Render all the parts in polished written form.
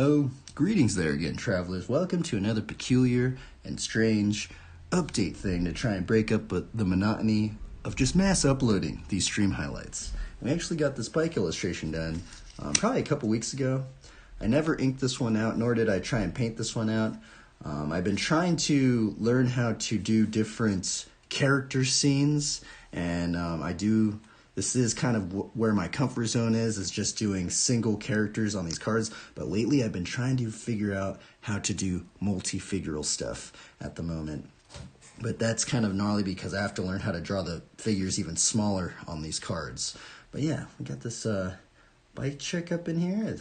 Oh, greetings there again, travelers. Welcome to another peculiar and strange update thing to try and break up the monotony of just mass uploading these stream highlights. We actually got this bike illustration done probably a couple weeks ago. I never inked this one out, nor did I try and paint this one out. I've been trying to learn how to do different character scenes, and this is kind of where my comfort zone is just doing single characters on these cards. But lately I've been trying to figure out how to do multi-figural stuff at the moment. But that's kind of gnarly because I have to learn how to draw the figures even smaller on these cards. But yeah, we got this bike chick up in here.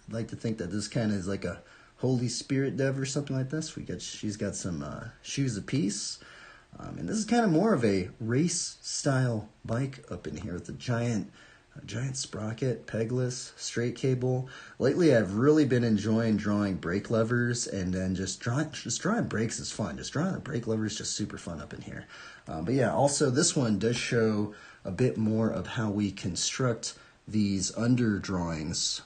I'd like to think that this kind of is like a Holy Spirit dev or something like this. She's got some shoes apiece. And this is kind of more of a race style bike up in here with a giant sprocket, pegless, straight cable. Lately I've really been enjoying drawing brake levers, and then just drawing brakes is fun. Just drawing the brake levers is just super fun up in here. But yeah, also this one does show a bit more of how we construct these under drawings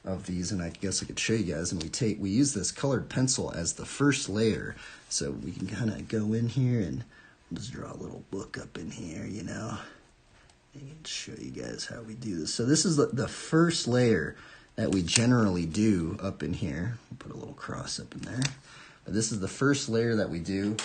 of these, and I guess I could show you guys. And we use this colored pencil as the first layer, so we can kind of go in here and just draw a little book up in here, you know. I can show you guys how we do this. So this is the first layer that we generally do up in here. We'll put a little cross up in there. But this is the first layer that we do,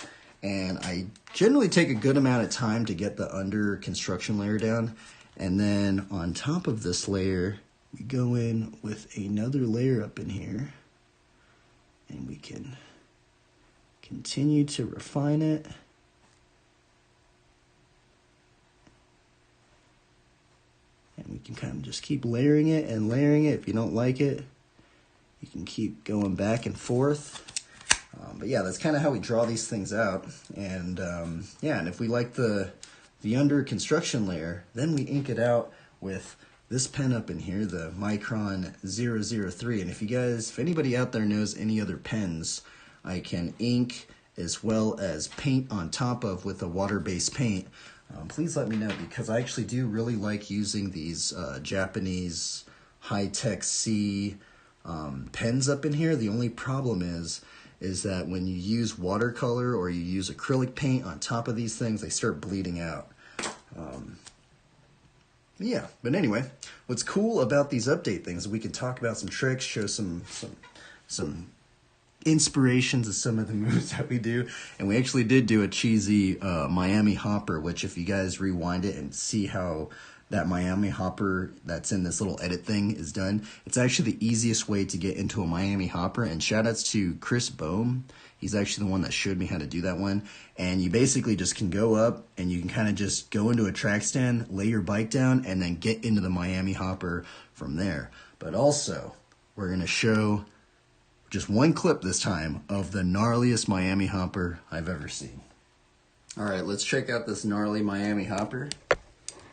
and I generally take a good amount of time to get the under construction layer down. And then on top of this layer, we go in with another layer up in here, and we can continue to refine it. And we can kind of just keep layering it and layering it. If you don't like it, you can keep going back and forth. But yeah, that's kind of how we draw these things out. And yeah, and if we like the under construction layer, then we ink it out with this pen up in here, the Micron 003. And if anybody out there knows any other pens I can ink as well as paint on top of with a water-based paint, please let me know, because I actually do really like using these Japanese high-tech C pens up in here. The only problem is that when you use watercolor or you use acrylic paint on top of these things, they start bleeding out. Yeah, but anyway, what's cool about these update things is we can talk about some tricks, show some inspirations of some of the moves that we do. And we actually did do a cheesy Miami hopper, which if you guys rewind it and see how that Miami hopper that's in this little edit thing is done, it's actually the easiest way to get into a Miami hopper. And shout outs to Chris Bohm. He's actually the one that showed me how to do that one. And you basically just can go up and you can kind of just go into a track stand, lay your bike down, and then get into the Miami hopper from there. But also, we're going to show just one clip this time of the gnarliest Miami hopper I've ever seen. All right, let's check out this gnarly Miami hopper.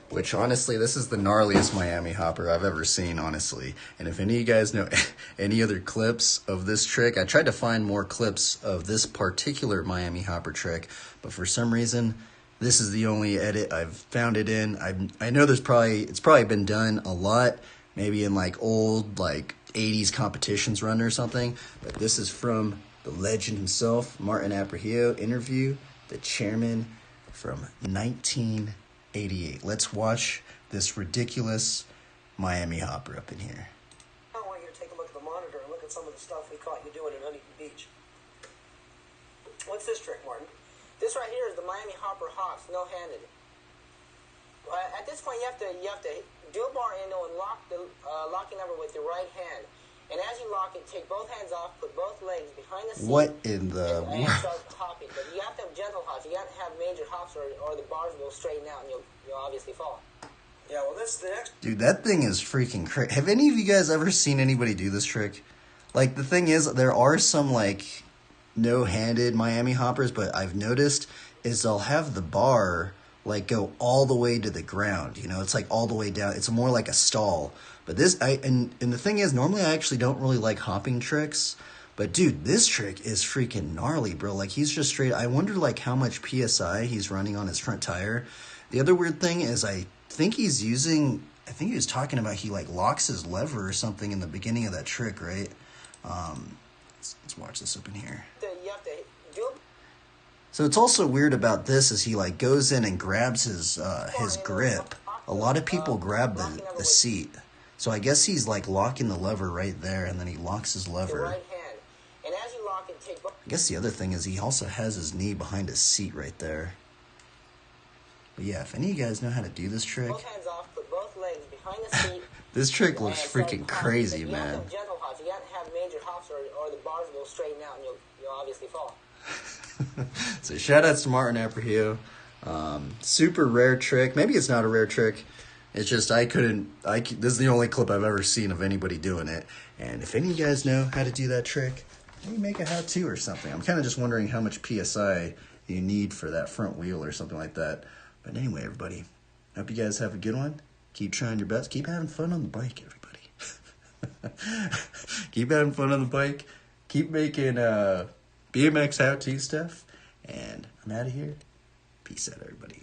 Which, honestly, this is the gnarliest Miami hopper I've ever seen, honestly. And if any of you guys know any other clips of this trick, I tried to find more clips of this particular Miami hopper trick, but for some reason, this is the only edit I've found it in. I know it's probably been done a lot, maybe in like old 80s competitions run or something, but this is from the legend himself, Martin Aparicio interview, the chairman from 1988. Let's watch this ridiculous Miami hopper up in here. I want you to take a look at the monitor and look at some of the stuff we caught you doing in Huntington Beach. What's this trick, Martin? This right here is the Miami hopper hops, no-handed. At this point, you have to do a bar endo and lock the locking number with your right hand. And as you lock it, take both hands off, put both legs behind the seat. What in the... And start hopping. But you have to have gentle hops. You can't have major hops or the bars will straighten out and you'll obviously fall. Yeah, well, this is the next... Dude, that thing is freaking crazy. Have any of you guys ever seen anybody do this trick? Like, the thing is, there are some, no-handed Miami hoppers, but I've noticed is they'll have the bar, go all the way to the ground. You know, it's, all the way down. It's more like a stall. But this, and the thing is, normally I actually don't really like hopping tricks. But, dude, this trick is freaking gnarly, bro. He's just straight... I wonder, how much PSI he's running on his front tire. The other weird thing is I think he was talking about he, locks his lever or something in the beginning of that trick, right? Let's watch this up in here. You have to do. So it's also weird about this is he like goes in and grabs his grip. A lot of people grab the seat. So I guess he's like locking the lever right there, and then he locks his lever. Right hand. And as you lock it, take both. I guess the other thing is he also has his knee behind his seat right there. But yeah, if any of you guys know how to do this trick, Both hands off, put both legs behind the seat. this trick looks freaking crazy, man. You have to have gentle hops. You can't have major hops, or the bars will straighten out and you'll obviously fall. So shout out to Martin Aparicio. Super rare trick. Maybe it's not a rare trick. It's just this is the only clip I've ever seen of anybody doing it. And if any of you guys know how to do that trick, maybe make a how-to or something. I'm kind of just wondering how much PSI you need for that front wheel or something like that. But anyway, everybody, hope you guys have a good one. Keep trying your best. Keep having fun on the bike, everybody. Keep having fun on the bike. Keep making BMX how-to stuff. And I'm out of here. Peace out, everybody.